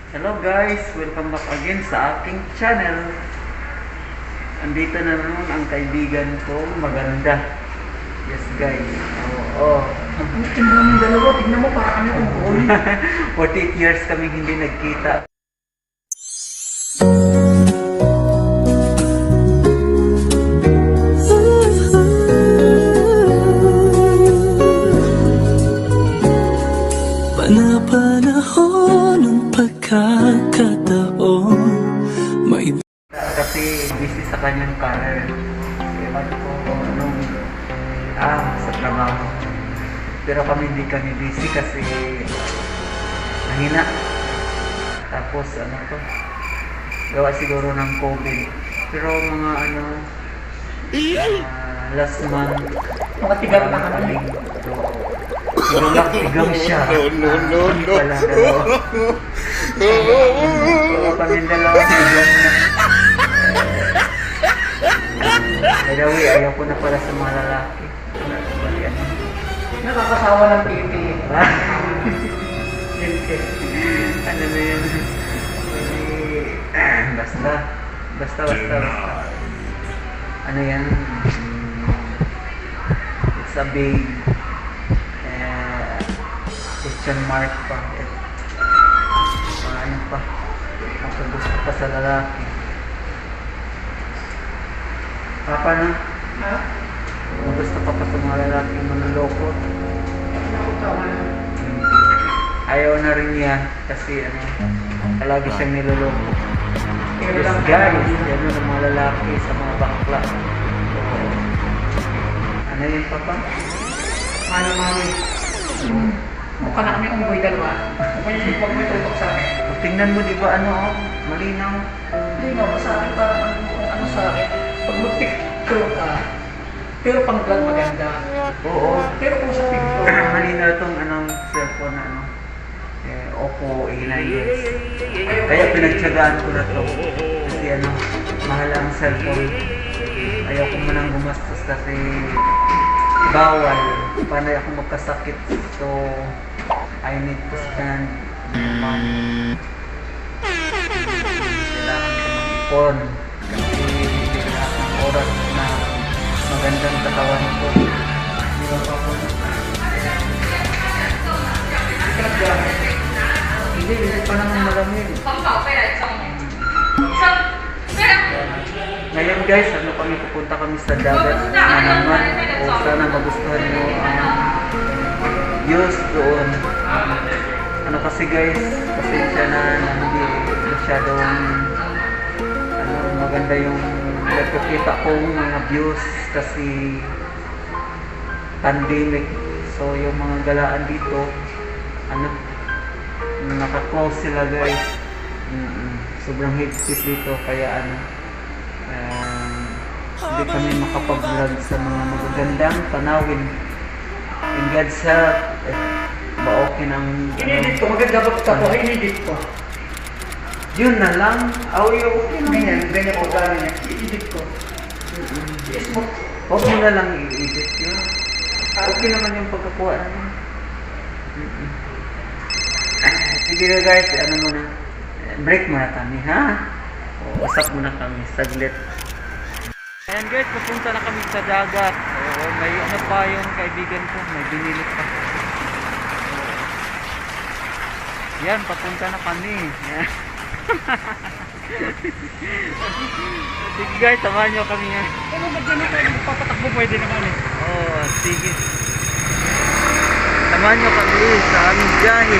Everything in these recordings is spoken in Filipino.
Hello guys, welcome back again sa aking channel. Andito na naman ang kaibigan ko, maganda. Yes guys, oo. Ang tingnan ng dalawa, tignan mo para kami unggoy. 48 years kami hindi nagkita. Panahon ng pagkakataon may Kasi busy sa kanyang career. Ewan ko anong sa trabaho. Pero kami hindi kami busy kasi mahina. Tapos gawa siguro ng COVID. Pero mga last month, Mga tigar na kami. siguro naktigam siya. No. Pala dalawa. Oo, kami dalawa tigam na. By the way, ayaw ko na pala sa mga lalaki. Nakakasawa ng pipi. Ano na yun? Basta. Ano yan? It's a big question mark pa. Ano pa? Ang gusto pa sa lalaki. Papa na? Ha? Ang gusto pa sa mga lalaki manloloko. Nakakasawa na. Ayaw na rin niya kasi palagi siyang niloloko. Pero Yes lang guys, yan ng mga lalaki sa mga bakla. Ano yun papa? Mami. Mukha na kami unggoy dalawa. Huwag mo itutok sa akin. Tingnan mo di ba malinaw? Hindi nga, sa akin parang ano sa akin. Pag mag-picture ka, pero pang vlog maganda. Oo. Pero kung sa picture, Malinaw itong cellphone na Oppo A9s. Kaya pinagtsagaan ko na to. Kasi mahal ang cellphone. Ayaw ko manang gumastos kasi bawal. Panay ako magkasakit. So, I need to spend money. Kailangan ko mag-ipon. Kasi kailangan ng oras na magandang katawan ko. Hindi ba pa ako? Hindi pa naman malamig. Ngayon guys, pupunta kami sa dagat na naman. O sana magustuhan nyo ang views doon. Kasi guys, pasensya na hindi masyadong maganda yung nagkakita kong mga views kasi pandemic. So yung mga galaan dito, naka-close sila guys. Sobrang higpit dito kaya hindi kami makapag-vlog sa mga magagandang tanawin. In God's help, baokin ang inedit ko. Maganda ba ito? Inedit ko. yun na lang. Okay na. Ganyan ko gano'n niya. I-edit ko. I-smoke. Huwag mo na lang i-edit yun. Okay naman yung pagkakuha namin. Sige na guys, muna. Break muna kami, ha? Usap muna kami, saglit. Ayan guys, pupunta na kami sa dagat. May pa yung kaibigan ko, may binilit pa. Yan, papunta na kami. Yan. Sige guys, samahan nyo kami yan. Pero ba't yan na tayo papatakbo? Pwede naman eh. Sige. Samahan nyo kami sa aming biyahe.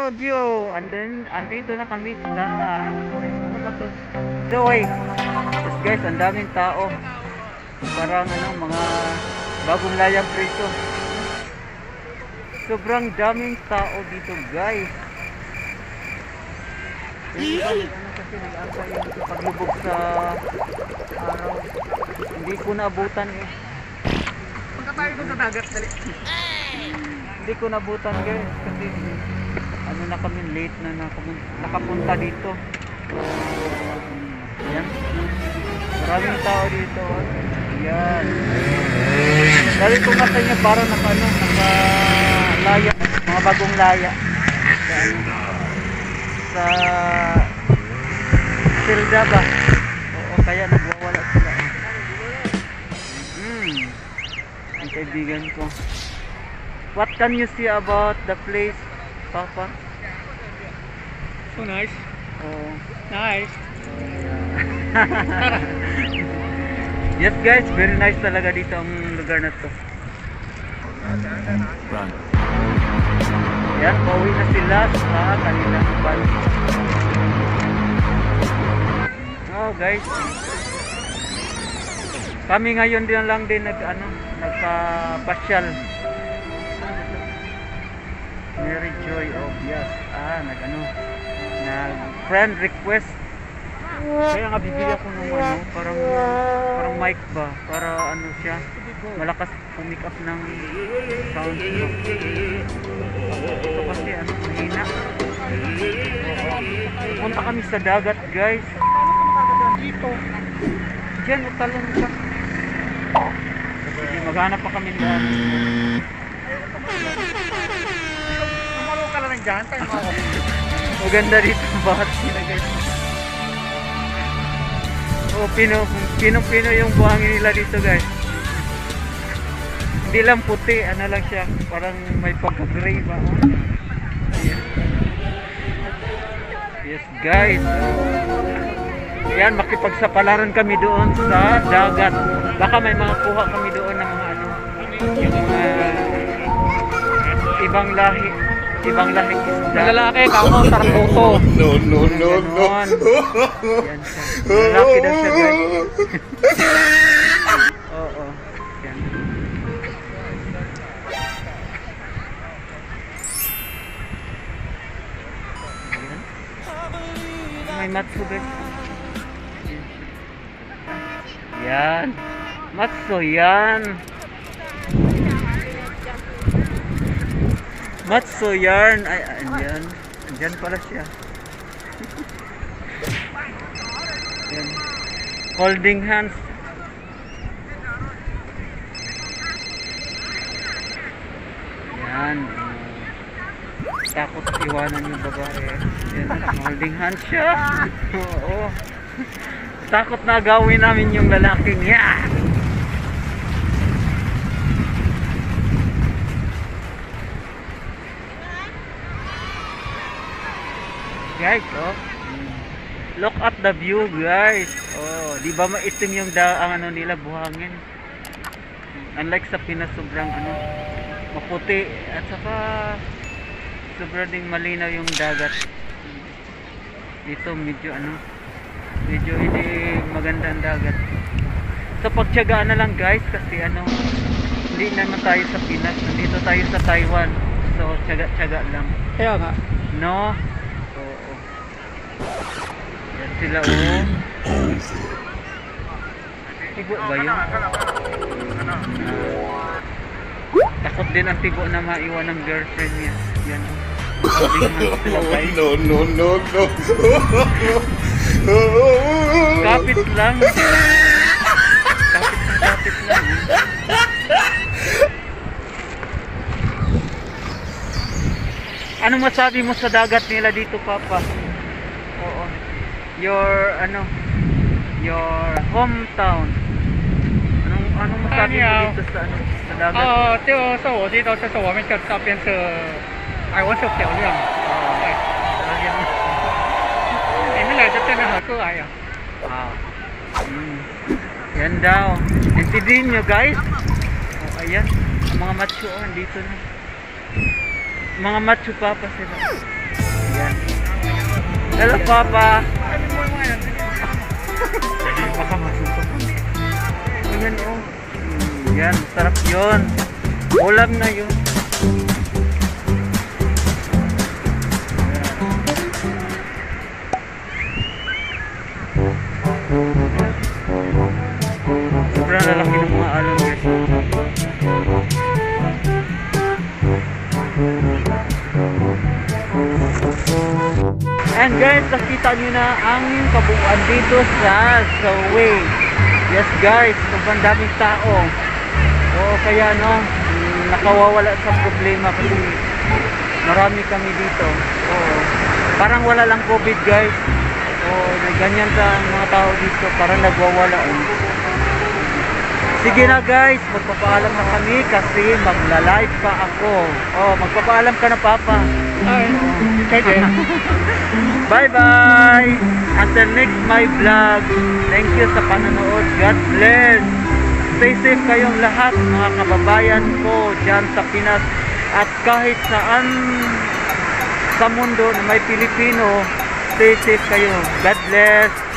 of you. And then, andito na kami sa, ano ba to? Joy. Yes guys, ang daming tao. Parang ano, mga bagong layang preso. Sobrang daming tao dito guys. Yung iba, ano kasi nag-aantay yung paglubog sa araw. Hindi ko naabutan eh. Punta tayo doon sa dagat, dali. Hindi ko nabutan guys kasi ano na kami late na nakapunta dito. Yan. Maraming tao dito. Yan. Dahil ko nga sa inyo parang nakalaya, mga bagong laya. Sa Silda ba? Oo, kaya nagwawala sila. Ang kaibigan ko. What can you see about the place, Papa? So nice. Oh. Nice. Yes guys, very nice talaga dito ang lugar na to. Run. Yan, pauwi na sila sa kanilang bus. Oh guys. Kami ngayon din lang din nagpa-pasyal. Mary Joy of yes. Nag friend request. Kaya nga bibili ako ng parang mic ba para ano siya malakas pumick up ng sound mo. Ito kasi mahina. Punta kami sa dagat guys. Dito. Diyan talon ka. Sige, maghanap pa kami ng Namalo ka na lang dyan, tayo mga. maganda dito bakit sila guys. Oh, pino yung buhangin nila dito guys. Hindi lang puti, ano lang siya, parang may pagka-gray ba? Yes guys. Yan, makipagsapalaran kami doon sa dagat. Baka may mga kuha kami doon ng mga yung mga ibang lahi isda. Lalaki, kamo, tarputo. No. Yan siya. Lalaki daw siya guys. Oo. Yan. May matso guys. Yan. Matso yan. Matso yarn. Ay, andyan. Andyan pala siya. Yan. Holding hands. Yan. Takot iwanan yung babae. Yan. Holding hands siya. Oo. Takot na gawin namin yung lalaking yan. Guys, oh. Look at the view, guys. Oh, di ba maitim yung ang ano nila buhangin. Unlike sa Pinas, sobrang maputi at saka sobrang ding malinaw yung dagat. Dito medyo medyo hindi maganda ang dagat. So pagtiyagaan na lang guys kasi hindi naman tayo sa Pinas, nandito tayo sa Taiwan. So tiyaga lang. Kaya nga. No? Oo. Yan sila oh. Tibo ba yun? Takot din ang tibo na maiwan ng girlfriend niya. Yan. No. Kapit lang. Kapit lang. Ano masabi mo sa dagat nila dito, Papa? Oo. Your hometown. Anong masabi mo dito sa sa dagat? 就是我地都就是我们这边是海湾是漂亮，对，你们来这真的很可爱呀。 Yan daw. Intindihin nyo guys. Oh, ayan. Ang mga macho dito na. Mga macho pa sila. Hello, Papa. Baka masuntok. Ayan, oh. Yan, sarap yun. Ulam na yun. Sobrang lalaki ng mga alon, guys. And guys, nakita nyo na ang kabuuan dito sa Way. Yes guys, sobrang daming tao. Oo, kaya no, nakawawala sa problema kasi marami kami dito. Oo, parang wala lang COVID guys. Oo, ganyan sa mga tao dito, parang nagwawala. Sige na guys, magpapaalam na kami kasi magla-live pa ako. Oh, magpapaalam ka na Papa. Ay, kay din. Bye bye! Until next my vlog. Thank you sa panonood. God bless. Stay safe kayong lahat mga kababayan ko dyan sa Pinas at kahit saan sa mundo na may Pilipino. Stay safe kayo. God bless.